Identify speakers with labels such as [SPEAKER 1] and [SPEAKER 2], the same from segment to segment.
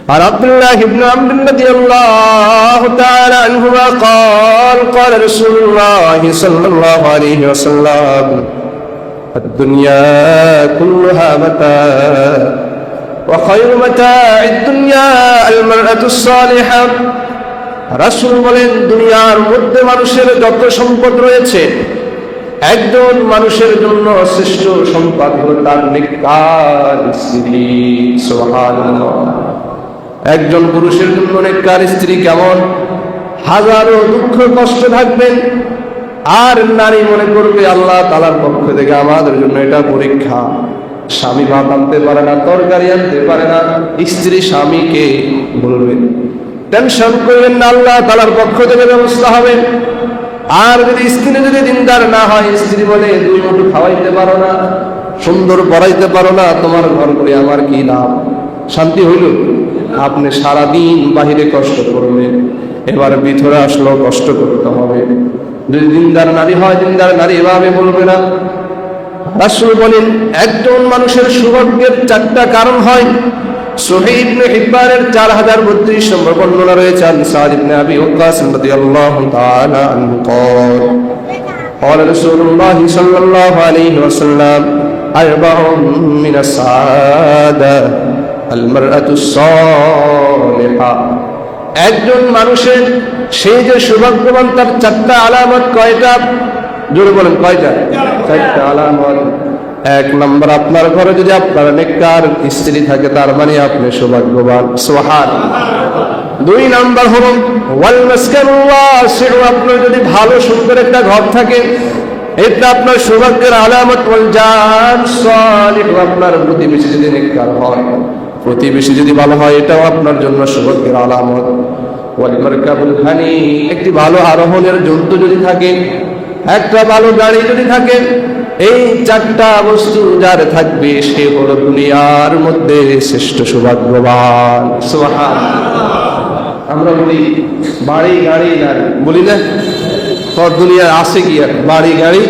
[SPEAKER 1] عن عبد الله بن عمرو رضي الله تعالى عنهما قال قال رسول الله صلى الله عليه وسلم الدنيا كلها متاع وخير متاع الدنيا المرأة الصالحة। রাসূল বলেন, দুনিয়ার মধ্যে মানুষের যত সম্পদ রয়েছে, একজন মানুষের জন্য শ্রেষ্ঠ সম্পদ হলো তার নেককার স্ত্রী। সুবহানাল্লাহ। একজন পুরুষের জন্য নেককার স্ত্রী কেমন? হাজারো দুঃখ কষ্ট থাকবেন, আর নারী মনে করবে আল্লাহ তাআলার পক্ষ থেকে আমাদের জন্য এটা পরীক্ষা। স্বামী ভাত আনতে পারে না, তরকারি আনতে পারে না, স্ত্রী স্বামীকে বলবে টেনশন করবেন না, আল্লাহ তাআলার পক্ষ থেকে ব্যবস্থা হবে। আর যদি স্ত্রী যদি দিনদার না হয়, স্ত্রী বলে দুই মুঠো খাওয়াইতে পারো না, সুন্দর পড়াইতে পারো না, তোমার ঘর করে আমার কি লাভ? শান্তি হইল? আপনি সারাদিন বাহিরে কষ্ট করবেন, এবার ভিতরে আসলেও কষ্ট করতে হবে। যদি দিনদার নারী হয়, দিনদার নারী এভাবে বলবে না। রাসূল বলেন, একজন মানুষের সৌভাগ্যের চারটা কারণ হয়। সহিহ ইবনে হিব্বানের 4032 নম্বর বর্ণনা রয়েছে। আন সাদ ইবনে আবি ওয়াক্কাস রাদিয়াল্লাহু তাআলা আনহু قال قال رسول الله صلى الله عليه وسلم أربع من السعادة المرأة الصالحة। একজন মানুষের সেই যে সৌভাগ্যবান, তার চারটা আলামত কয়টা? জোরে বলেন, কয়টা? চারটা আলামত। এক নম্বর, আপনার ঘরে যদি আপনার নেককার স্ত্রী থাকে, তার মানে আপনি সৌভাগ্যবান। সুবহানাল্লাহ। দুই নম্বর হলো ওয়াল মাসকানু ওয়াসিউ, আপনার যদি ভালো সুন্দর একটা ঘর থাকে, এটা আপনার সৌভাগ্যের আলামত। ওয়াল জার সালিহ, আপনার প্রতিবেশী যদি নেককার হয়, প্রতিবেশী যদি ভালো হয়, এটাও আপনার জন্য সৌভাগ্যের আলামত। ওয়াল মারকাবুল হানি, একটি ভালো আরোহণের জন্তু যদি থাকে, একটা ভালো গাড়ি যদি থাকে, এই চারটা বস্তু যার থাকবে, সে হলো দুনিয়ার মধ্যে শ্রেষ্ঠ সৌভাগ্যবান। সুবহানাল্লাহ। আমরা বলি বাড়ি গাড়ি নারী, বলি না? সব দুনিয়ার আছে কি আর বাড়ি গাড়ি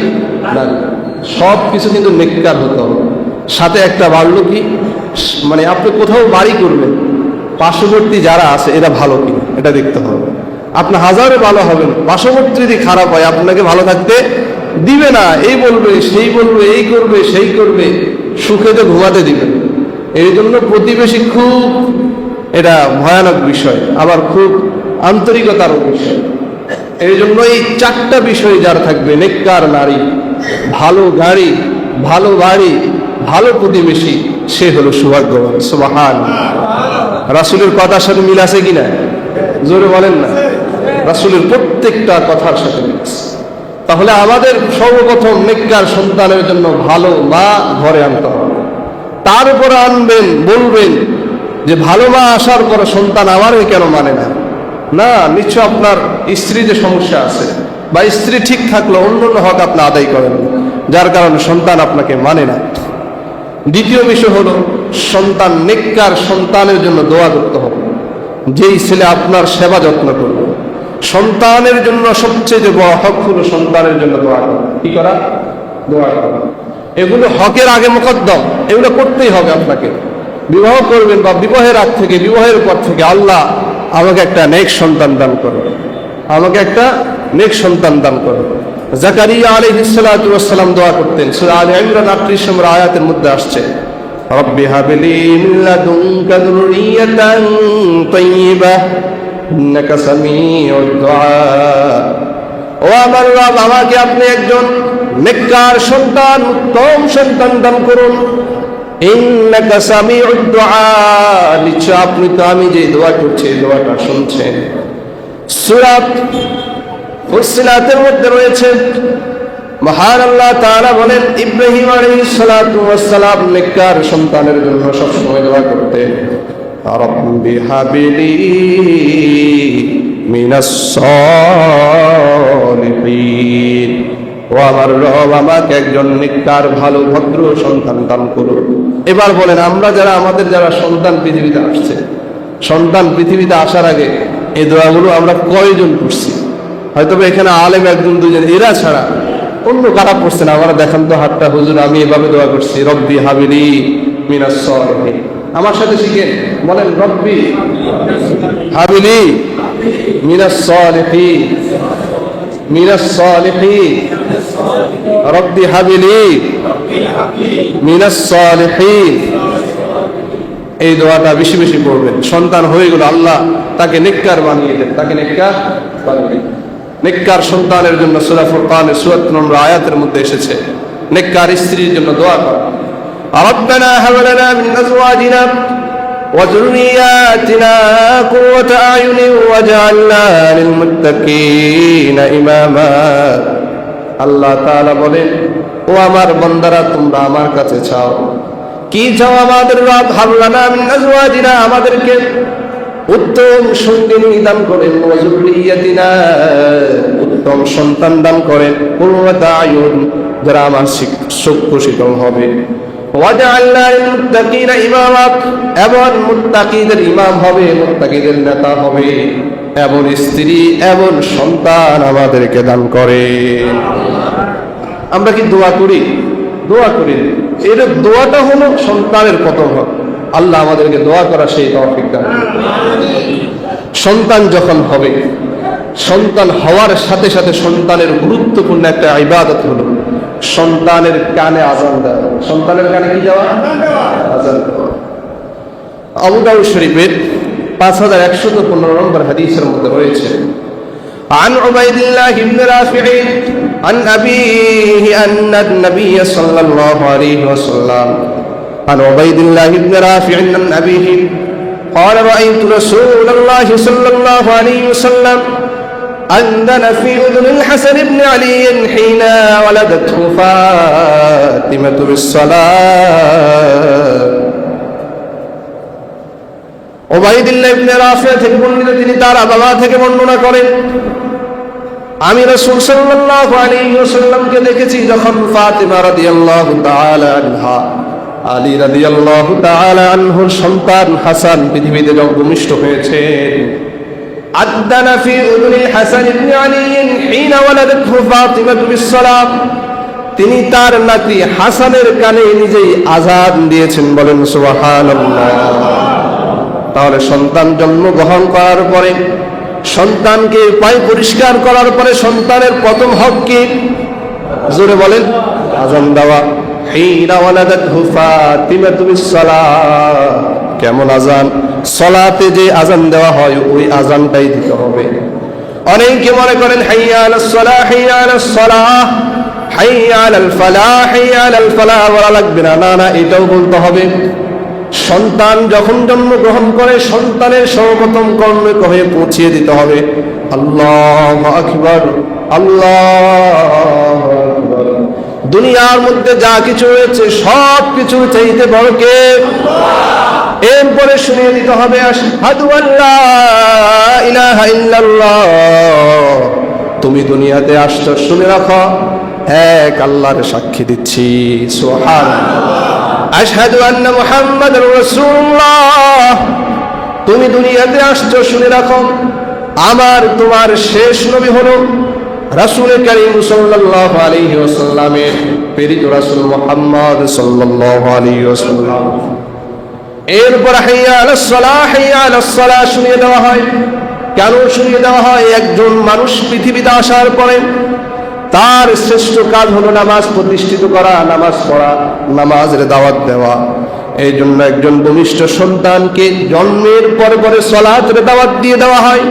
[SPEAKER 1] নারী? সব কিছু কিন্তু নেককার হতে হবে। সাথে একটা বাড়লো কি, মানে আপনি কোথাও বাড়ি করবেন, পার্শ্ববর্তী যারা আছে এরা ভালো কিনা এটা দেখতে হবে। আপনি হাজারে ভালো হবেন, পার্শ্ববর্তী যদি খারাপ হয়, আপনাকে ভালো থাকতে দিবে না। এই বলবে, সেই বলবে, এই করবে, সেই করবে, সুখে তো ঘুমাতে দিবে। এই জন্য প্রতিবেশী খুব এটা ভয়ানক বিষয়, আবার খুব আন্তরিকতার বিষয়। এই জন্য এই চারটা বিষয় যার থাকবে, নেককার নারী, ভালো গাড়ি, ভালো বাড়ি, ভালো প্রতিবেশী, সে হলো সৌভাগ্যবান। সুবহানাল্লাহ। রাসূলের কথার সাথে মিল আছে কিনা? জোরে বলেন না। রাসূলের প্রত্যেকটা কথার সাথে মিল আছে। তাহলে আমাদের সর্বপ্রথম নেককার সন্তানের জন্য ভালো মা ঘরে আনতে হবে। তারপর আনবেন, বলবেন যে ভালো মা আসার পর সন্তান আমারই কেন মানে না? না, নিশ্চয় আপনার স্ত্রীতে সমস্যা আছে, বা স্ত্রী ঠিক থাকলে অন্য হক আপনি আদায় করেন, যার কারণে সন্তান আপনাকে মানে না। দ্বিতীয় বিষয় হলো সন্তান, নেককার সন্তানের জন্য দোয়া করতে হবে। যেই ছেলে আপনার সেবা যত্ন করবে, সন্তানের জন্য সবচেয়ে বড় হক হলো সন্তানের জন্য দোয়া করা। কি করা? দোয়া করা। এগুলো হকের আগে মুকদ্দম, এগুলো করতেই হবে আপনাকে। বিবাহ করবেন বা বিবাহের আগ থেকে, বিবাহের পর থেকে, আল্লাহ আমাকে একটা নেক সন্তান দান করো, আমাকে একটা নেক সন্তান দান করো। জাকারিয়া আলাইহিস সালাতু ওয়াস সালাম দোয়া করতেন। সূরা আলে ইমরান 38 নম্বর আয়াতের মধ্যে আসছে, রব্বি হাবলি মিন লাদুনকা যুররিয়াতান তাইয়্যিবাহ ইন্নাকা সামিউদ দুআ। ও আমার রব, আমাকে আপনি একজন নেককার সন্তান, উত্তম সন্তান দান করুন। ইন্নাকা সামিউদ দুআ, নিশ্চয় আপনি তো আমি যে দোয়া করছি এই দোয়াটা শুনছেন। সূরা ফুসসিলাতের মধ্যে রয়েছে, মহান আল্লাহ তাআলা বলেন, ইব্রাহিম আলাইহিস সালাতু ওয়াস সালাম নেককার সন্তানের জন্য সব সময় দোয়া করতেন, রব্বি হাবলি মিনাস সালিহিন। ও আমার রব, আমাকে একজন নেককার ভালো ভদ্র সন্তান দান করুন। এবার বলেন, আমরা যারা, আমাদের যারা সন্তান পৃথিবীতে আসছে, সন্তান পৃথিবীতে আসার আগে এই দোয়াগুলো আমরা কয়জন করছি? হয়তো এখানে আলেম একজন দুজন, এরা ছাড়া অন্য কারা পড়ছে না? আমরা দেখান তো হাতটা, হুজুর আমি এভাবে দোয়া করছি, রব্বি হাবিলি মিনাস সালিহিন। আমার সাথে শিখেন, বলেন রব্বি হাবিলি মিনাস সালিহিন, মিনাস সালিহিন, রব্বি হাবিলি মিনাস সালিহিন। এই দোয়াটা বেশি বেশি পড়বেন। সন্তান হয়ে গেল, আল্লাহ তাকে নেককার বানিয়ে দেন, তাকে নেককার বানিয়ে দেন। নেককার সন্তানের জন্য সূরা ফুরকানের ৭৪ নম্বর আয়াতের মধ্যে এসেছে নেককার স্ত্রীর জন্য দোয়া করা। রব্বানা হাব লানা মিন আজওয়াজিনা ওয়া যুররিয়াতিনা কুররাতা আয়ুনিন ওয়াজআলনা লিল মুত্তাকিনা ইমামা। আল্লাহ তাআলা বলেন, ও আমার বান্দারা, তোমরা আমার কাছে চাও, কি চাও আমাদের রব? হাব লানা মিন আজওয়াজিনা, আমাদেরকে উত্তম সঙ্গিনী দান করেন, ওয়া যুররিয়াতিনা, উত্তম সন্তান দান করেন, কুররাতা আয়ুন, যারা আমার চক্ষু শীতল হবে, ওয়াজআলনা লিল মুত্তাকিনা ইমামা, এবং মুত্তাকিদের ইমাম হবে, মুত্তাকিদের নেতা হবে, এমন স্ত্রী এমন সন্তান আমাদেরকে দান করেন। আমরা কি দোয়া করি? দোয়া করি। এর দোয়াটা হলো সন্তানের প্রথম হক। আল্লাহ আমাদেরকে দোয়া করা সেই তৌফিক দান করুন। সন্তান যখন হবে, সন্তান হওয়ার সাথে সাথে সন্তানের গুরুত্বপূর্ণ একটা ইবাদত হলো সন্তানের কানে আযান দেওয়া। সন্তানের কানে কি দেওয়া? আযান দেওয়া। আবু দাউদ শরীফের 5115 নম্বর হাদিসের মধ্যে রয়েছে, عن عبيد الله بن رافع عن أبيه أن النبي صلى الله عليه وسلم عن عبيد الله بن رافع عن أبيه قال رأيت رسول الله صلى الله عليه وسلم أذن في أذن الحسن بن علي حين ولدته فاطمة بالصلاة। উবাইদুল্লাহ ইবনে রাফি থেকে বর্ণিত, তিনি তার বাবা থেকে বর্ণনা করেন, আমি রাসূল সাল্লাল্লাহু আলাইহি ওয়াসাল্লামকে দেখেছি যখন ফাতিমা রাদিয়াল্লাহু তাআলা আনহা, আলী রাদিয়াল্লাহু তাআলা আনহুর সন্তান হাসান পৃথিবীতে ভূমিষ্ঠ হয়েছেন। আদানা ফি উযুনিল হাসান ইবনে আলী হিনা ওয়ালাদাতহু ফাতিমা বিস-সালাত, তিনি তার নাতি হাসানের কানে নিজেই আযান দিয়েছেন। বলেন সুবহানাল্লাহ। তাহলে সন্তান জন্মগ্রহণ করার পরে, সন্তানকে পায় পরিষ্কার করার পরে সন্তানের প্রথম হক কি? জোরে বলেন, আযান দেওয়া। হিনা ওয়ালাদাতহু ফাতিমা বিস-সালাত, কেমন আযান? সালাতে যে আযান দেওয়া হয় ওই আযানটাই দিতে হবে। অনেকে মনে করেন হাইয়া আলাস সালাহ, হাইয়া আলাস সালাহ, হাইয়া আলাল ফালাহ, হাইয়া আলাল ফালাহ বলা লাগবে না। না না, এটাও বলতে হবে। সন্তান যখন জন্মগ্রহণ করে সন্তানের সর্বপ্রথম কর্মে হয়ে পৌঁছিয়ে দিতে হবে আল্লাহু আকবার, আল্লাহু আকবার। দুনিয়ার মধ্যে যা কিছু রয়েছে সব কিছু চাইতে বড় কে? আল্লাহ। এরপরে শুনিয়ে দিতে হবে আশহাদু আল্লা ইলাহা ইল্লাল্লাহ, তুমি দুনিয়াতে আসছো, শুনে রাখো এক আল্লাহর সাক্ষী দিচ্ছি, সুবহানাল্লাহ। আশহাদু আন্না মুহাম্মাদুর রাসূলুল্লাহ, তুমি দুনিয়াতে আসছো, শুনে রাখো আমার তোমার শেষ নবী হলো রাসূল কারীম সাল্লাল্লাহু আলাইহি ওয়াসাল্লামের প্রেরিত রাসূল মুহাম্মদ সাল্লাল্লাহু আলাইহি ওয়াসাল্লাম। এরপর হাইয়া আলাস সালাহ, হাইয়া আলাস সালাহ শুনিয়ে দেওয়া হয়। কেন শুনিয়ে দেওয়া হয়? একজন মানুষ পৃথিবীতে আসার পরে তার শ্রেষ্ঠ কাজ হলো নামাজ প্রতিষ্ঠিত করা, নামাজ পড়া, নামাজের দাওয়াত দেওয়া। এই জন্য একজন ভূমিষ্ঠ সন্তানকে জন্মের পরে পরে সালাতের দাওয়াত দিয়ে দেওয়া হয়।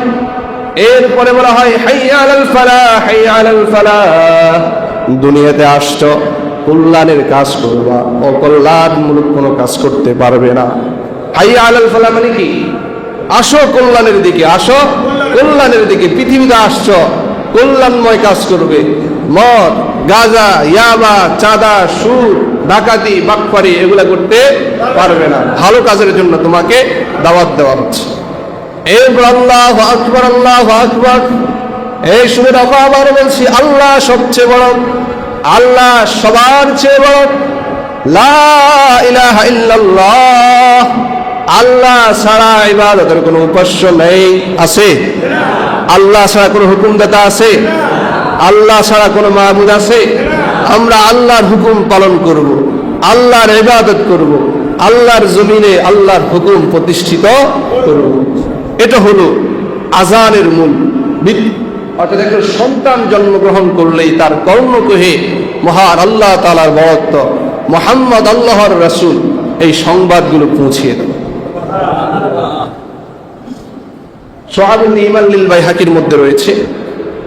[SPEAKER 1] এরপরে বলা হয় হাইয়া আলাল ফালাহ, হাইয়া আলাল ফালাহ, দুনিয়াতে আসছো কল্যাণের কাজ করবা, অকল্যাণমূলক কোনো কাজ করতে পারবে না। হাইয়া আলাল ফালাহ মানে কি? আসো কল্যাণের দিকে, আসো কল্যাণের দিকে। পৃথিবীতে আসছো কল্যাণময় কাজ করবে। মদ, গাঁজা, ইয়াবা, চাঁদা, সুদ, ডাকাতি, বাটপারি এগুলা করতে পারবে না। ভালো কাজের জন্য তোমাকে দাওয়াত দেওয়া হচ্ছে। এরপর আল্লাহু আকবার, আল্লাহু আকবার। এই শুনে রাখো, আবার বলছি, আল্লাহ সবচেয়ে বড়, আল্লাহ সবার চেয়ে বড়। লা ইলাহা ইল্লাল্লাহ, আল্লাহ ছাড়া ইবাদতের কোনো উপাস্য নেই। আছে? আল্লাহ ছাড়া কোনো হুকুমদাতা আছে? আল্লাহ ছাড়া কোনো মাবুদ আছে? আমরা আল্লাহর হুকুম পালন করব, আল্লাহর ইবাদত করব, আল্লাহর জমিনে আল্লাহর হুকুম প্রতিষ্ঠিত করুন। এটা হলো আজানের মূল। অর্থাৎ একটা সন্তান জন্মগ্রহণ করলেই তার কর্ণকুহে মহান আল্লাহ তাআলার বরত্ব, মুহাম্মদ আল্লাহর রাসূল, এই সংবাদগুলো পৌঁছিয়ে দেবে। শুআবুল ঈমান লিল বাইহাকির মধ্যে রয়েছে,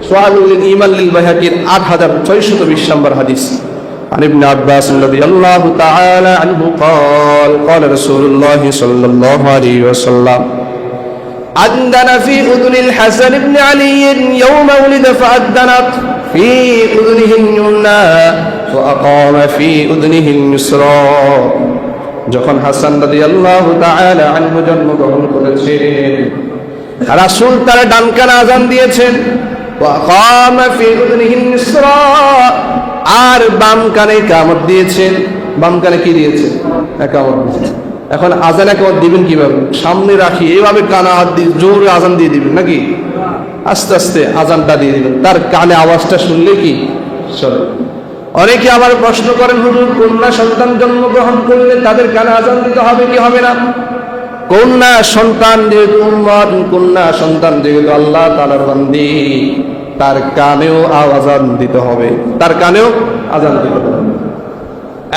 [SPEAKER 1] শুআবুল ঈমান লিল বাইহাকির 8620 নম্বর হাদিস। عن ابن عباس رضي الله تعالى عنه قال قال رسول الله صلى الله عليه وسلم أذن في أذن الحسن بن علي يوم ولد فأذنت في أذنه اليمنى وأقام في أذنه اليسرى। যখন হাসান রাদিয়াল্লাহু তাআলা আনহু জন্মগ্রহণ করেছেন, রাসূল তার ডান কানে আযান দিয়েছেন, وأقام في أذنه اليسرى, আর বাম কানে ইকামত দিয়েছেন। বাম কানে কি দিয়েছেন? ইকামত দিয়েছেন। এখন আজান ইকামত দিবেন কিভাবে? সামনে রাখি এইভাবে কানে হাত দিয়ে জোরে আজান দিয়ে দিবেন নাকি? আস্তে আস্তে আজানটা দিয়ে দিবেন, তার কানে আওয়াজটা শুনলে কি চলে। অনেকে আবার প্রশ্ন করেন, হুজুর কন্যা সন্তান জন্মগ্রহণ করলে তাদের কানে আজান দিতে হবে কি হবে না? কন্যা সন্তান যেহেতু উম্মত, কন্যা সন্তান যেহেতু আল্লাহ তাআলার বান্দি, তার কানেও আজান দিতে হবে, তার কানেও আজান দিতে হবে।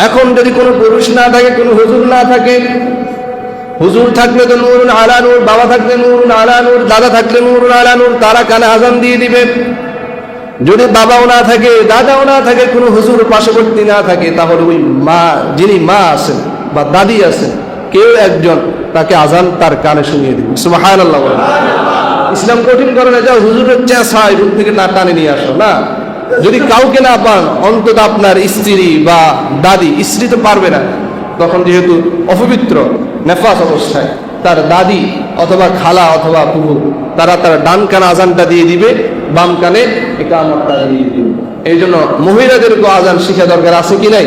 [SPEAKER 1] এখন যদি কোনো পুরুষ না থাকে, কোনো হুজুর না থাকে, হুজুর থাকলে তো নূরুন আলা নূর, বাবা থাকলে নূরুন আলা নূর, দাদা থাকলে নূরুন আলা নূর, তারা কানে আজান দিয়ে দিবে। যদি বাবাও না থাকে, দাদাও না থাকে, কোনো হুজুর পার্শ্ববর্তী না থাকে, তাহলে ওই মা, যিনি মা আছেন বা দাদি আছেন, কেউ একজন তাকে আজান তার কানে শুনিয়ে দিবে। সুবহানাল্লাহ। ইসলাম কঠিন করে না, যাও হুজুরের চেঁচায় রূপ থেকে না টানে নিয়ে আসো না। যদি কাউকে না পান, অন্তত আপনার স্ত্রী বা দাদি, স্ত্রী তো পারবে না, তখন যেহেতু অপবিত্র নেফাস অবস্থায়, তার দাদি অথবা খালা অথবা ফুফু, তারা তার ডান কানে আজানটা দিয়ে দিবে, বাম কানে ইকামতটা দিয়ে দিবে। এই জন্য মহিলাদেরকে আজান শিখা দরকার আছে কি নাই?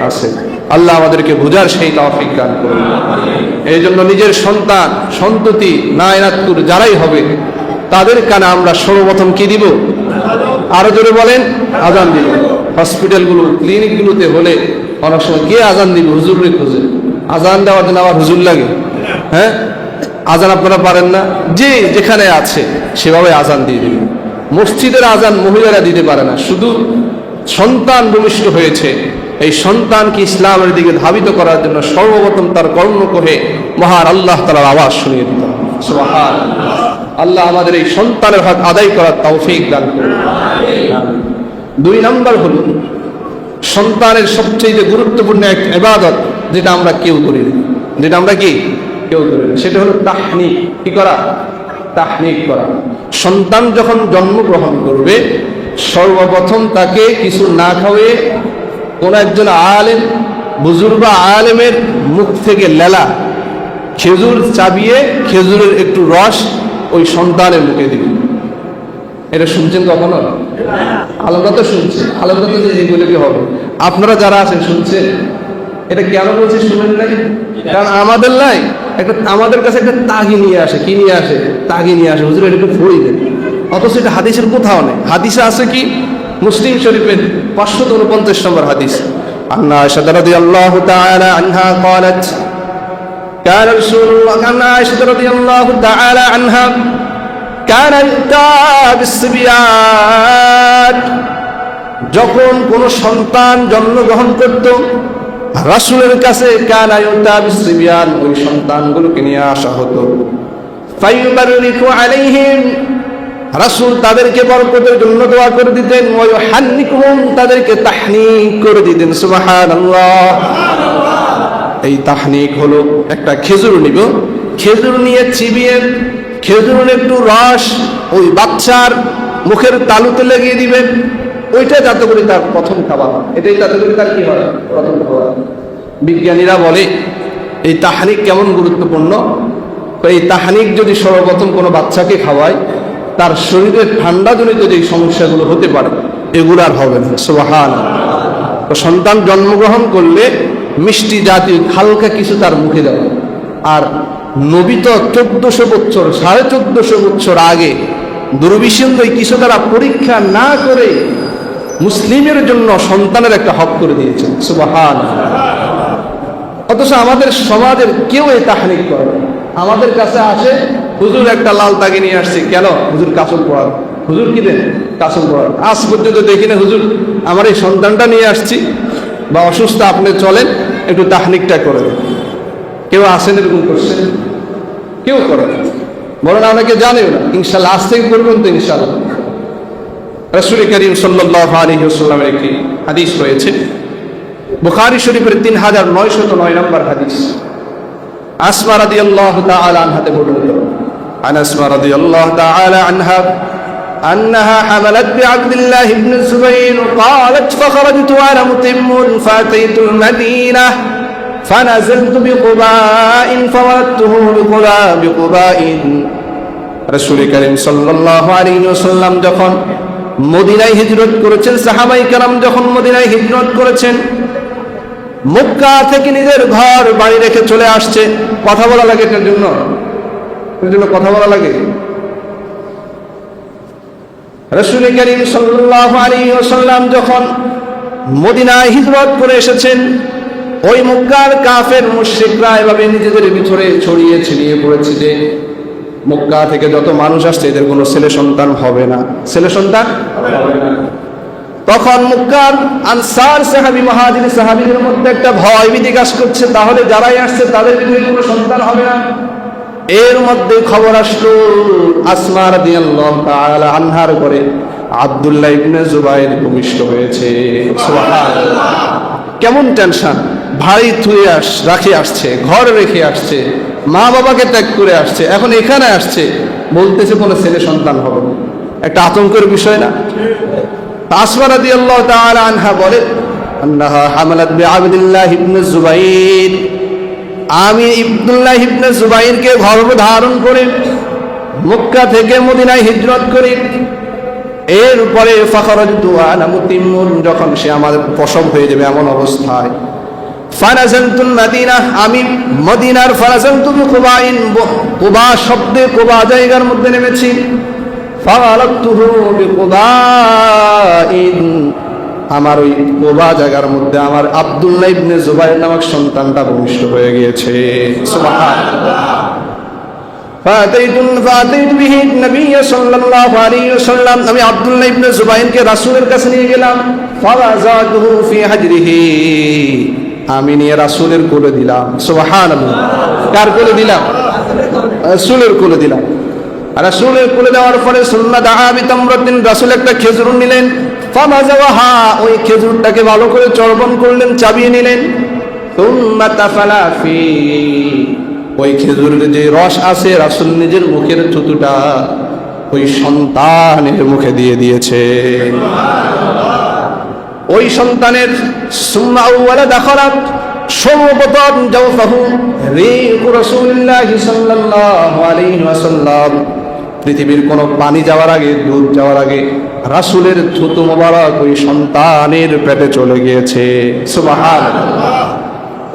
[SPEAKER 1] আছে। আল্লাহ আমাদেরকে বুঝার সেই তৌফিক দান করুন। এই জন্য নিজের সন্তান সন্ততি নায়নাতুর যারাই হবে, তাদের কানে আমরা সর্বপ্রথম কি দিব? আরো জোরে বলেন, আজান দিব। হসপিটালগুলো, ক্লিনিকগুলোতে হলে অনেক সময় কে আজান দিবে? হুজুরের খোঁজে। আজান দেওয়ার জন্য আবার হুজুর লাগে। হ্যাঁ, আজান আপনারা পারেন না, যে যেখানে আছে সেভাবে আজান দিয়ে দিবে। মসজিদের আজান মহিলারা দিতে পারে না, শুধু সন্তান ভূমিষ্ঠ হয়েছে, এই সন্তানকে ইসলামের দিকে ধাবিত করার জন্য সর্বপ্রথম তার কর্ণকুহে মহান আল্লাহ তাআলার আওয়াজ শুনিয়ে দিতে হবে। সুবহানাল্লাহ। আল্লাহ আমাদের এই সন্তানের হক আদায় করার তৌফিক দান করুন। 2 নম্বর হলো সন্তানের সবচেয়ে গুরুত্বপূর্ণ এক ইবাদত, যেটা আমরা কেউ করি না, যেটা আমরা কি কেউ করি না, সেটা হলো তাহনিক। কি করা? তাহনিক করা। সন্তান যখন জন্মগ্রহণ করবে, সর্বপ্রথম তাকে কিছু না খাওয়ে কোন একজন আলেম, বুজুর্গ আলেমের মুখ থেকে লেলা খেজুর চাবিয়ে খেজুরের একটু রস ওই সন্তানের মুখে দিবে। এটা শুনছেন কখনো? আলাদা তো শুনছে, আলাদা তো এগুলো কি হবে? আপনারা যারা আছেন শুনছেন। এটা কেন বলছি শুনেন নাই? কারণ আমাদের লাই একটা, আমাদের কাছে একটা তাগি নিয়ে আসে। কি নিয়ে আসে? তাগি নিয়ে আসে, হুজুর এটা একটু ফড়িয়ে দেন। অথচ এটা হাদিসের কোথাও নেই। হাদিসে আছে কি? মুসলিম শরীফের 549 নম্বর হাদিস। আন্না আয়েশা রাদিয়াল্লাহু তাআলা আনহা قالت كان رسول الله كان عائشة رضي الله تعالى عنها كان يؤتى بالصبيان, যখন কোন সন্তান জন্মগ্রহণ করত, রাসূলের কাছে কানা ইউতা বিসবিয়ান, ওই সন্তানগুলোকে নিয়ে আসা হতো। ফায়ুবারিকু আলাইহিম, রাসূল তাদেরকে বরকতের জন্য দোয়া করে দিতেন। ওয়া ইউহান্নিকুহুম, তাদেরকে তাহনিক করে দিতেন। সুবহানাল্লাহ। এই তাহনিক হলো একটা খেজুর নিব, খেজুর নিয়ে চিবিয়ে খেজুরের একটু রস ওই বাচ্চার মুখের তালুতে লাগিয়ে দিবেন। ওইটা যাতে করে তার প্রথম খাবার হয়, এটাই যাতে করে তার কি হয়? প্রথম খাবার। বিজ্ঞানীরা বলে এই তাহনিক কেমন গুরুত্বপূর্ণ। এই তাহনিক যদি সর্বপ্রথম কোনো বাচ্চাকে খাওয়ায়, তার শরীরের ঠান্ডাজনিত যে সমস্যাগুলো হতে পারে এগুলো আর হবে না। সুবহানাল্লাহ। সন্তান জন্মগ্রহণ করলে মিষ্টি জাতীয় হালকা কিছু তার মুখে দেওয়া। আর নবী তো 1400 বছর, 1450 বছর আগে দুর্বিষণ্ড কিছু তারা পরীক্ষা না করে মুসলিমের জন্য সন্তানের একটা হক করে দিয়েছেন। সুবহানাল্লাহ। অথচ আমাদের সমাজের কেউ এই তাহনিক করে না। আমাদের কাছে আসে, হুজুর একটা লাল তাগি নিয়ে আসছে, কেন? হুজুর কাসল পড়ার। হুজুর কি দেন? কাসল পড়ার। আজ পর্যন্ত দেখি না হুজুর আমার এই সন্তানটা নিয়ে আসছি বা অসুস্থ, আপনি চলেন একটু তাহনিকটা করে দেন। কেউ আসেন এরকম করছেন? কেউ করে না, বলেন অনেকে জানেও না। ইনশাল্লাহ আজ থেকে করবেন তো ইনশাল্লাহ। রাসূল করিম সাল্লাল্লাহু আলাইহি ওয়াসাল্লামের একটি হাদিস রয়েছে, বুখারী শরীফের 3909 নম্বর হাদিস। আসমা রাদিয়াল্লাহু তাআলা আনহাতে বর্ণিত, আন আসমা রাদিয়াল্লাহু তাআলা আনহা أنها حملت بعبد الله بن الزبير قالت فخرجت وأنا متم فأتيت المدينة فنزلت بقباء فولدته بقباء রাসূল করিম সাল্লাল্লাহু আলাইহি ওয়াসাল্লাম যখন মদিনায় হিজরত করেছেন, সাহাবায়ে কেরাম যখন মদিনায় হিজরত করেছেন, মক্কা থেকে নিজের ঘর বাড়ি রেখে চলে আসছে। কথা বলা লাগে এটার জন্য কথা বলা লাগে। রাসূল করিম সাল্লাল্লাহু আলাইহি ওয়াসাল্লাম যখন মদিনায় হিজরত করে এসেছেন, ওই মক্কার কাফের মুশরিকরা এভাবে নিজেদের ভিতরে ছড়িয়ে ছিটিয়ে পড়েছে যে মক্কা থেকে যত মানুষ আসছে এদের কোনো ছেলে সন্তান হবে না, ছেলে সন্তান হবে না। তখন মক্কার আনসার সাহাবী মুহাজির সাহাবীদের মধ্যে একটা ভয় ভীতি কাজ করছে, তাহলে যারাই আসছে তাদের ভিতরে কোনো সন্তান হবে না। এর মধ্যে খবর আসলো আসমা রাদিয়াল্লাহু তাআলা আনহার করে আব্দুল্লাহ ইবনে জুবাইর ভূমিষ্ঠ হয়েছে। সুবহানাল্লাহ! কেমন টেনশন! ভাই থুয়ে রাখে আসছে, ঘর রেখে আসছে, মা বাবাকে ত্যাগ করে আসছে, এখন এখানে আসছে, বলতেছে কোনো ছেলে সন্তান হবে না। একটা আতঙ্কের বিষয় না? আসমা রাদিয়াল্লাহু তাআলা আনহা বলে, আন্নাহা হামালাত বিআবদিল্লাহ ইবনে জুবাইর, আমি আব্দুল্লাহ ইবনে জুবাইরকে গর্ভধারণ করে মক্কা থেকে মদিনায় হিজরত করি। এরপরে ফাখরাজতু আনা মুতিম্মুন, যখন সে আমাদের প্রসব হয়ে যাবে এমন অবস্থায়, ফানাজালতুল মাদিনা, আমি মদিনার ফানাজালতু বিকুবাইন, কুবা শব্দে কুবা জায়গার মধ্যে নেমেছি। ফাওয়ালাতুহু বিকুবাইন, আমার ওই কুবা জায়গার মধ্যে আমার আব্দুল্লাহ ইবনে জুবাইর নামক সন্তানটা ভূমিষ্ঠ হয়ে গিয়েছে। সুবহানাল্লাহ! ফাতাইতু বিহি নবী সাল্লাল্লাহু আলাইহি ওয়াসাল্লাম, আমি আব্দুল্লাহ ইবনে জুবাইরকে রাসূলের কাছে নিয়ে গেলাম। ফাওয়াজাতুহু ফি হাজরিহি, আমি নিয়ে রাসূলের কোলে দিলাম। সুবহানাল্লাহ! কার কোলে দিলাম? রাসূলের কোলে দিলাম। রাসূলের কোলে দেওয়ার পরে সুন্নাহ দাআবি তামরাতিন, রাসূল একটা খেজুর নিলেন। ফামাযাওয়াহা, ওই খেজুরটাকে ভালো করে চর্বণ করলেন, চাবিয়ে নিলেন। তুম্মা তাফালা ফি, ওই খেজুরের যে রস আছে রাসূল নিজের মুখের থুতুটা ওই সন্তানের মুখে দিয়ে দিয়েছে। ওই সন্তানের সুম্মা আউওয়ালা দাখালাত, সর্বপ্রথম জাওফাহু রিহু রাসূলিল্লাহ সাল্লাল্লাহু আলাইহি ওয়াসাল্লাম, পৃথিবীর কোন পানি যাওয়ার আগে, দুধ যাওয়ার আগে রাসূলের থুতু মোবারক ওই সন্তানের পেটে চলে গিয়েছে। সুবহানাল্লাহ!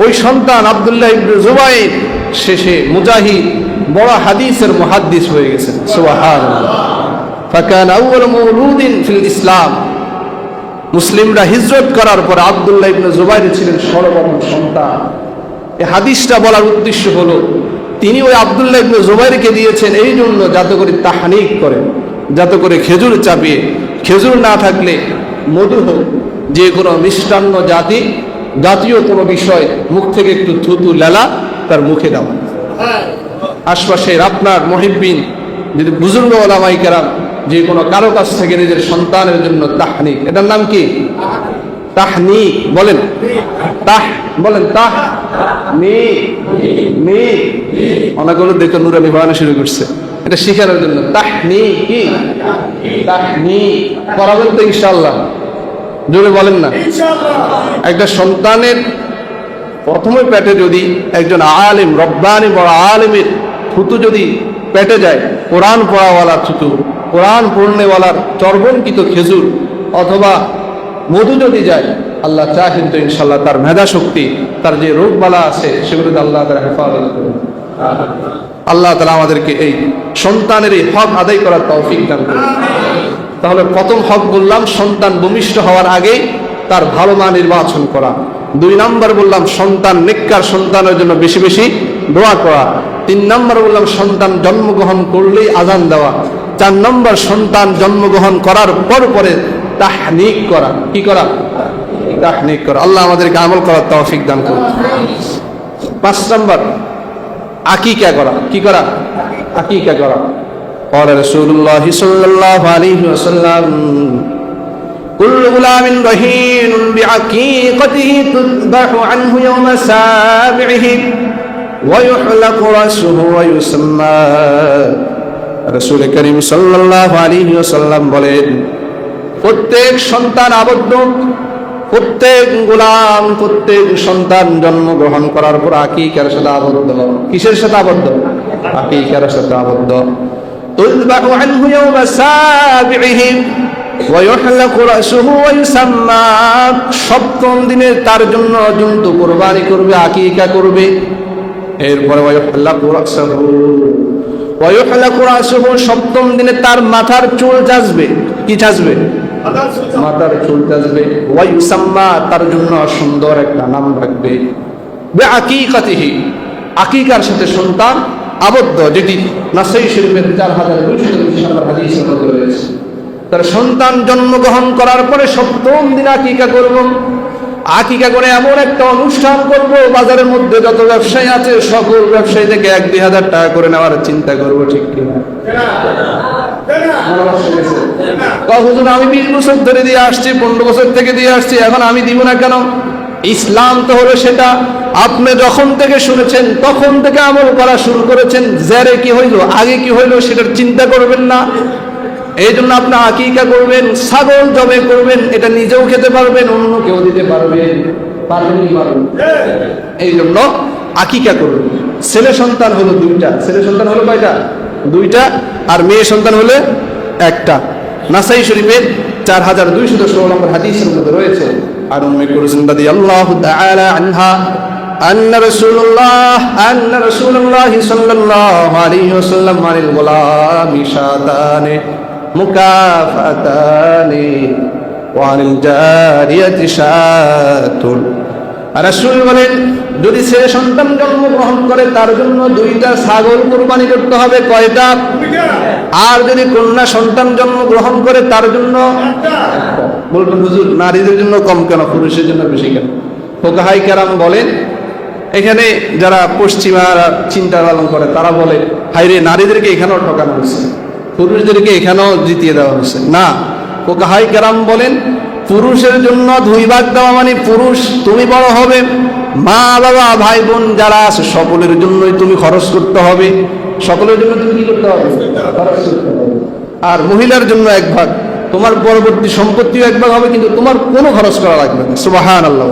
[SPEAKER 1] ওই সন্তান আব্দুল্লাহ ইবনে জুবাইর শেষে মুজাহিদ, বড় হাদিসের মুহাদ্দিস হয়ে গেছেন। সুবহানাল্লাহ! ফাকানা আউয়ালু মাউলুদিন ফিল ইসলাম, মুসলিমরা হিজরত করার পর আব্দুল্লাহ ইবনে জুবাইর ছিলেন সর্বপ্রথম সন্তান। এই হাদিসটা বলার উদ্দেশ্য হলো তিনি ওই আব্দুল্লাহ ইবনে জুবাইরকে দিয়েছেন এই জন্য যাতে করে তাহনিক করে, যাতে করে খেজুর চাপিয়ে, খেজুর না থাকলে মধু হোক, যে কোনো মিষ্টান্ন জাতীয় কোনো বিষয় মুখ থেকে একটু থুতু লেলা তার মুখে দেওয়া। আশপাশের আপনার মুহিব্বিন যদি বুজুর্গ ওলামায়ে কেরাম যে কোনো কারো কাছ থেকে নিজের সন্তানের জন্য তাহনিক, এটার নাম কি? তাহনিক। বলেন বলেন তাহনিক। অনেকগুলো দেখো নুরানি বানানো শুরু করছে, এটা শিখানোর জন্য। তাহনিক কি? তাহনিক করাবেন তো ইনশাআল্লাহ? জোরে বলেন না ইনশাআল্লাহ। একটা সন্তানের প্রথমে পেটে যদি একজন আলেম, রব্বানি বড় আলেমের থুতু যদি পেটে যায়, কোরআন পড়াওয়ালার থুতু, কোরআন পড়নেওয়ালার চর্বণকৃত খেজুর অথবা মধু যদি যায়, আল্লাহ চাহেন তো ইনশাল্লাহ তার মেধা শক্তি, তার যে রোগ বালা আছে সেগুলোতে আল্লাহ তারা হেফাজত করুন। আল্লাহ তাআলা আমাদেরকে এই সন্তানের এই হক আদায় করার তৌফিক দান করুন। তাহলে প্রথম হক বললাম, সন্তান ভূমিষ্ঠ হওয়ার আগে তার ভালো মা নির্বাচন করা। 2 নম্বর বললাম সন্তান, নেককার সন্তানের জন্য বেশি বেশি দোয়া করা। 3 নম্বর বললাম সন্তান জন্মগ্রহণ করলেই আযান দেওয়া। 4 নম্বর সন্তান জন্মগ্রহণ করার পরে তাহনিক করা। কি করা? তাহনিক করা। আল্লাহ আমাদেরকে আমল করার তৌফিক দান করুন। 5 নম্বর আকিকা করা। কি করা? আকিকা করা। قال رسول الله صلى الله عليه وسلم كل غلام رهين بعقيقته تذبح عنه يوم سابعه ويحلق رأسه ويسمى। রাসূল করিম সাল্লাল্লাহু আলাইহি ওয়াসাল্লাম বলেন, প্রত্যেক সন্তান আবদ্ধ, প্রত্যেক গোলাম, প্রত্যেক সন্তান জন্মগ্রহণ করার পর আকিকার সাথে আবদ্ধ। কিসের সাথে আবদ্ধ? আকিকার সাথে আবদ্ধ। تذبح عنه يوم سابعه ويحلق رأسه ويسمى। সপ্তম দিনে তার জন্য জন্তু কুরবানি করবে, আকিকা করবে। এরপরে ويحلق رأسه ويحلق رأسه সপ্তম দিনে তার মাথার চুল চাঁচবে। কি চাঁচবে? মাথার চুল চাঁচবে। ويسمى তার জন্য সুন্দর একটা নাম রাখবে। বিআকিকাতিহি আকিকার সাথে সন্তান আবদ্ধ, যেটি নাসাই শরীফের 4200 নম্বর হাদিসের মধ্যে রয়েছে। তার সন্তান জন্মগ্রহণ করার পরে সপ্তম দিন আকিকা করব। আকিকা করে এমন একটা অনুষ্ঠান করব, বাজারের মধ্যে যত ব্যবসায়ী আছে সকল ব্যবসায়ী থেকে 1-2 হাজার টাকা করে নেওয়ার চিন্তা করব। ঠিক কিনা? হুজুর আমি 20 বছর ধরে দিয়ে আসছি, 15 বছর থেকে দিয়ে আসছি, এখন আমি দিব না কেন? ইসলাম তো হলো সেটা আপনি যখন থেকে শুনেছেন তখন থেকে আমল করা শুরু করেছেন। জেরে কি হইল, আগে কি হইল সেটার চিন্তা করবেন না। এই জন্য আপনি আকিকা করবেন, ছাগল জবে করবেন, এটা নিজেও খেতে পারবেন, অন্য কেউ দিতে পারবেন। এই জন্য আকিকা করবেন। ছেলে সন্তান হলো 2টা। ছেলে সন্তান হলো কয়টা? 2টা। আর মেয়ে সন্তান হলে 1টা। নাসাই শরীফের 4216 নম্বর হাদিসের মধ্যে রয়েছে। আর উম্মে কুলসুম রাদিয়াল্লাহু তাআলা আনহা أن رسول الله صلى الله عليه وسلم عن الغلام شاتان مكافأتان وعن الجارية شاة। রাসূল বলেন, যদি ছেলে সন্তান জন্মগ্রহণ করে তার জন্য 2টা ছাগল কুরবানি করতে হবে। কয়টা? আর যদি কন্যা সন্তান জন্মগ্রহণ করে তার জন্য 1টা। বলবেন হুজুর নারীদের জন্য কম কেন, পুরুষের জন্য বেশি কেন? ফুকাহায়ে কেরাম বলেন, এখানে যারা পশ্চিমারা চিন্তা পালন করে তারা বলে হাইরে নারীদেরকে এখানেও ঠকানো হয়েছে, পুরুষদেরকে এখানেও জিতিয়ে দেওয়া হয়েছে। না, ফুকাহায়ে কেরাম বলেন পুরুষের জন্য 2 ভাগ দেওয়া মানে পুরুষ তুমি বড় হবে, মা বাবা ভাই বোন যারা আছে সকলের জন্যই তুমি খরচ করতে হবে। সকলের জন্য তুমি কি করতে হবে? খরচ করতে হবে। আর মহিলার জন্য 1 ভাগ, তোমার পরবর্তী সম্পত্তিও 1 ভাগ হবে, কিন্তু তোমার কোনো খরচ করা লাগবে না। সুবহানাল্লাহ।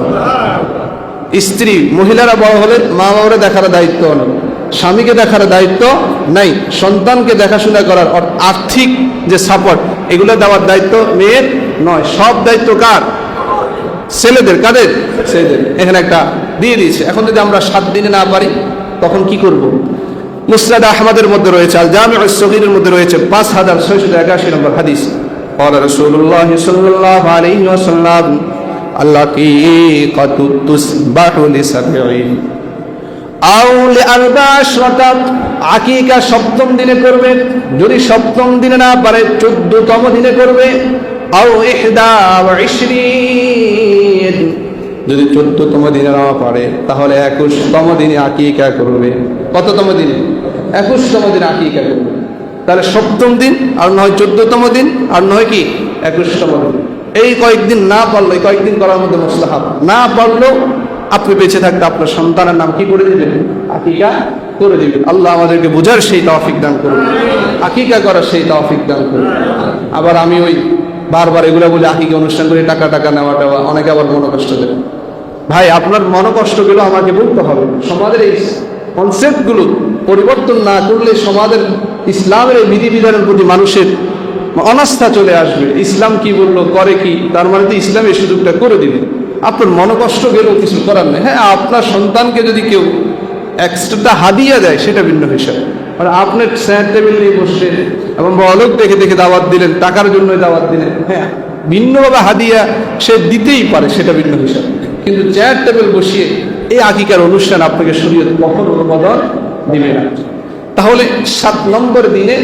[SPEAKER 1] স্ত্রী মহিলারা বড় হলে মা বাবারে দেখার দায়িত্ব নেই, স্বামীকে দেখার দায়িত্ব নাই, সন্তানকে দেখাশোনা করার আর্থিক যে সাপোর্ট এগুলো দেওয়ার দায়িত্ব মেয়ের নয়। সব দায়িত্ব কার? ছেলেদের। কাদের? ছেলেদের। এখানে একটা দিয়ে দিয়েছে। এখন যদি আমরা 7 দিনে না পারি তখন কি করব? মুসনাদ আহমদের মধ্যে রয়েছে, আল জামিউস সগীরের মধ্যে রয়েছে 5681 নম্বর হাদিস। قال رسول الله صلى الله عليه وسلم العقيقة تذبح لسبعين أو لأربع عشرة। আকিকা 7ম দিনে করবে, যদি 7ম দিনে না পারে 14তম দিনে করবে। আও 21, যদি 14তম দিনে না পারে তাহলে 21তম দিনে আকিকা করবে। কততম দিনে? 21তম দিনে আকিকা করবে। তাহলে 7ম দিন, আর নয় 14তম দিন, আর নয় কি 21তম দিন। এই কয়েকদিন না পারলো, এই কয়েকদিন করার মধ্যে মুস্তাহাব। না পারলেও আপনি বেঁচে থাকতে আপনার সন্তানের নাম কি করে দিবেন? আকিকা করে দিবেন। আল্লাহ আমাদেরকে বুঝার সেই তৌফিক দান করুন, আকিকা করার সেই তৌফিক দান করুন। আবার আমি ওই বারবার এগুলো বলে আকিকা অনুষ্ঠান করে টাকা নেওয়া টাওয়া, অনেকে আবার মনোকষ্ট দেবে। ভাই আপনার মনোকষ্টগুলো আমাকে বলতে হবে। সমাজের এই কনসেপ্টগুলো পরিবর্তন না করলে সমাজের ইসলামের এই বিধিবিধানের প্রতি মানুষের অনাস্থা চলে আসবে। ইসলাম কি বললো, করে কি, তার মানে তো ইসলাম এই সুযোগটা করে দিবে। আপনার মনোকষ্ট গেলেও কিছু করার নেই। হ্যাঁ, আপনার সন্তানকে যদি কেউ এক্সট্রা হাদিয়া দেয় সেটা ভিন্ন হিসাব। আর আপনি চেয়ার টেবিল নিয়ে বসলেন এবং বড়লোক দেখে দেখে দাওয়াত দিলেন, টাকার জন্য দাওয়াত দিলেন, হ্যাঁ ভিন্নভাবে হাদিয়া সে দিতেই পারে, সেটা ভিন্ন হিসাব।
[SPEAKER 2] কিন্তু চেয়ার টেবিল বসিয়ে এই আকিকার অনুষ্ঠান আপনাকে শরীয়ত কখনো অনুমোদন দিবে না। তাহলে 7 নম্বর দিনে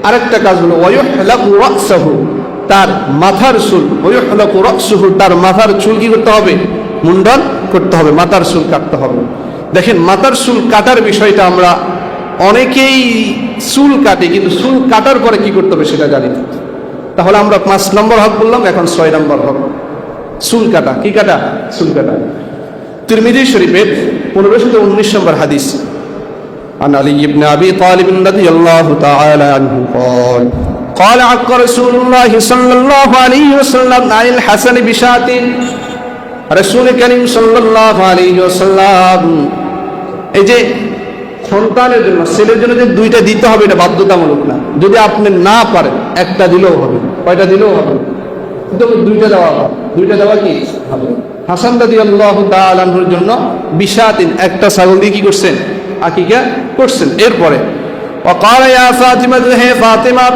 [SPEAKER 2] আরেকটা কাজ হলো ওয়ায়ুহলাকু রাসহু, তার মাথার চুল, ওয়ায়ুহলাকু রাসহু, তার মাথার চুল কি করতে হবে? মুন্ডন করতে হবে, মাথার চুল কাটতে হবে। দেখেন, মাথার চুল কাটার বিষয়টা আমরা অনেকেই চুল কাটে, কিন্তু চুল কাটার পরে কি করতে হবে সেটা জানি না। তাহলে আমরা 5 নম্বর হক বললাম, এখন 6 নম্বর হক চুল কাটা। কি কাটা? চুল কাটা। তিরমিজি শরীফের 1519 নম্বর হাদিস, عن علي بن أبي طالب رضي الله تعالى عنه قال عق رسول الله صلى الله عليه وسلم عن الحسن بشاة। রাসূল করিম সাল্লাল্লাহু আলাইহি ওয়াসাল্লাম এই যে সন্তানের জন্য, ছেলের জন্য যে 2টা দিতে হবে এটা বাধ্যতামূলক না। যদি আপনি না পারেন 1টা দিলেও হবে, কয়টা দিলেও হবে, কিন্তু 2টা দেওয়া হবে। 2টা দেওয়া কি হবে? হাসান রাদিয়াল্লাহু তাআলা আনহুর জন্য বিশাতিন, একটা ছাগল দিয়ে কি করছেন? আকিকা করছেন। এরপরে ওয়াকাল ইয়া ফাতিমা, হে ফাতিমা,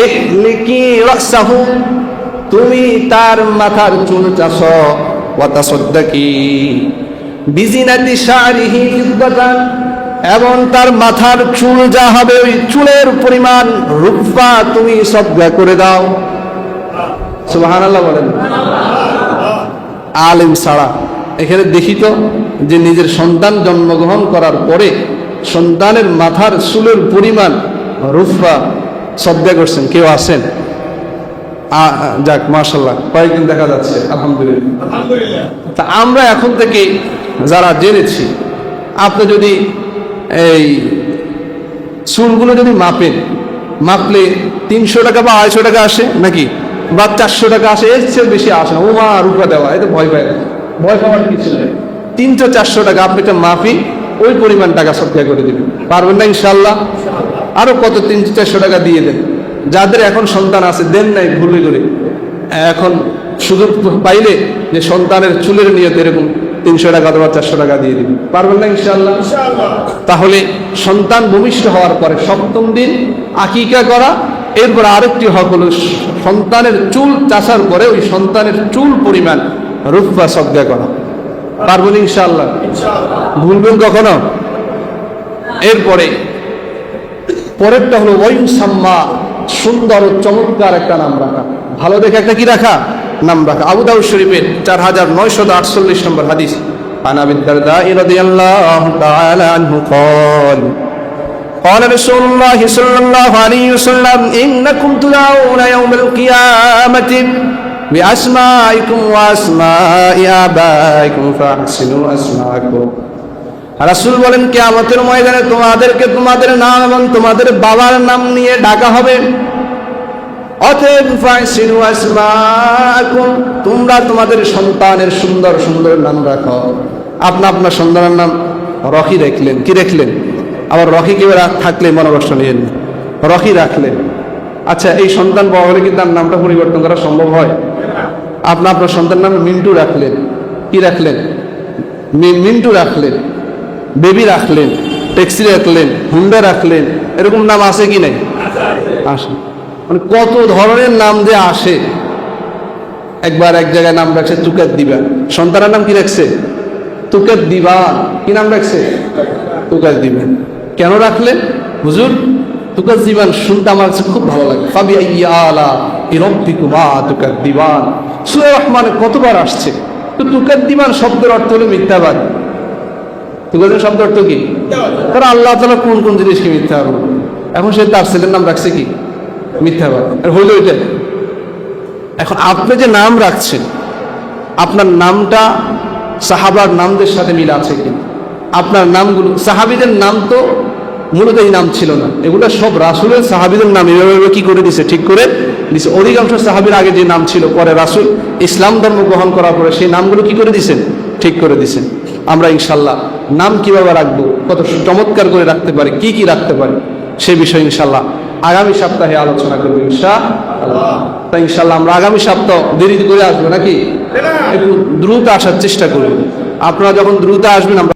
[SPEAKER 2] ইহলিকি রাসহু, তুমি তার মাথার চুল চাছো, ওয়া তাসাদ্দাকি বিজিনাতি শারিহি ফিদ্দাতান, এবং তার মাথার চুল যা হবে ওই চুলের পরিমাণ রূপা তুমি সদকা করে দাও। সুবহানাল্লাহ বলেন। আলেম ছাড়া এখানে দেখি তো যে নিজের সন্তান জন্মগ্রহণ করার পরে সন্তানের মাথার চুলের পরিমাণ রূপা সদকা করছেন কেউ আছেন? যাক, মাশাআল্লাহ, কয়েকদিন দেখা যাচ্ছে, আলহামদুলিল্লাহ। তা আমরা এখন থেকে যারা জেনেছি, আপনি যদি এই চুলগুলো যদি মাপলে 300 টাকা বা 250 টাকা আসে নাকি, বা 400 টাকা আসে, এর চেয়ে বেশি আসে না। ও মা, রূপা দেওয়া, এতে ভয় পায় না, ভয় পাওয়ার কিছু নেই। 300-400 টাকা আপনি একটা মাফি ওই পরিমাণ টাকা সদকা করে দিবেন, পারবেন না ইনশাআল্লাহ? আরো কত 300-400 টাকা দিয়ে দেন। যাদের এখন সন্তান আছে, দেন নাই ভুলে করে, এখন সুযোগ পাইলে যে সন্তানের চুলের নিয়ত এরকম 300 টাকা অথবা 400 টাকা দিয়ে দিবেন, পারবেন না ইনশাআল্লাহ? তাহলে সন্তান ভূমিষ্ঠ হওয়ার পরে 7ম দিন আকিকা করা। এরপর আরেকটি হক হলো সন্তানের চুল চাষার পরে ওই সন্তানের চুল পরিমাণ রূপা সদকা করা। পারবেন ইনশাআল্লাহ? ভুলবেন কখনো? এরপরে পরেরটা হলো ওয়ায়ুসাম্মা, সুন্দর ও চমৎকার একটা নাম রাখা, ভালো দেখে একটা কি রাখা? নাম রাখা। আবু দাউদ শরীফের 4948 নম্বর হাদিস, عن أبي الدرداء رضي الله تعالى عنه قال رسول الله صلى الله عليه وسلم إنكم تدعون يوم القيامة بأسمائكم وأسماء آبائكم فأحسنوا أسماءكم। রাসূল বলেন, কিয়ামতের ময়দানে তোমাদেরকে তোমাদের নাম এবং তোমাদের বাবার নাম নিয়ে ডাকা হবে। অতএব ফাহসিনু আসমাআকুম, তোমরা তোমাদের সন্তানের সুন্দর সুন্দর নাম রাখো। আপনার সন্তানের নাম রকি রাখলেন, কি রাখলেন? আবার রকি কেউ থাকলে মনোকষ্ট নিয়েন না, রকি রাখলেন। আচ্ছা, এই সন্তান বড় হলে কি তার নামটা পরিবর্তন করা সম্ভব হয়? আপনার সন্তানের নাম মিন্টু রাখলেন, কি রাখলেন? মিন্টু রাখলেন, বেবি রাখলেন, ট্যাক্সি রাখলেন, হুন্ডা রাখলেন, এরকম নাম আছে কি নাই? আসে। মানে কত ধরনের নাম যে আসে। একবার এক জায়গায় নাম রাখছে তুকাত দিবা, সন্তানের নাম কি রাখছে? তুকাত দিবা। কি নাম রাখছে? তুকাত দিবেন। কেন রাখলেন হুজুর? তুকাত দিবান শুনতে আমার কাছে খুব ভালো লাগে। ফাবি আলা রাব্বিকুমা তুকাত দিবান, সূরা রহমানে কতবার আসছে। তো তুকাত দিবান শব্দের অর্থ হলো মিথ্যাবাদ। তুকাত শব্দের অর্থ কি? তারা আল্লাহ তাআলা কোন কোন জিনিসকে মিথ্যা বলে, এখন সে তার ছেলের নাম রাখছে কি? মিথ্যাবাদ। হইল এটা। এখন আপনি যে নাম রাখছেন, আপনার নামটা সাহাবার নামদের সাথে মিল আছে কি? আপনার নামগুলো, সাহাবীদের নাম তো মূলত এই নাম ছিল না, এগুলো সব রাসূলের সাহাবীদের নাম এভাবে কি করে দিছে? ঠিক করে দিছে। অধিকাংশ সাহাবীর আগে যে নাম ছিল, পরে রাসূল ইসলাম ধর্ম গ্রহণ করার পরে সেই নামগুলো কি করে দিছেন? ঠিক করে দিছেন। আমরা ইনশাআল্লাহ নাম কিভাবে রাখবো, কত চমৎকার করে রাখতে পারি, কি কি রাখতে পারি, সে বিষয়ে ইনশাআল্লাহ আগামী সপ্তাহে আলোচনা করবো ইনশাআল্লাহ। তাই ইনশাআল্লাহ আমরা আগামী সপ্তাহ দেরি করে আসবো নাকি? একটু দ্রুত আসার চেষ্টা করব। আপনারা যখন দ্রুত আসবেন আমরা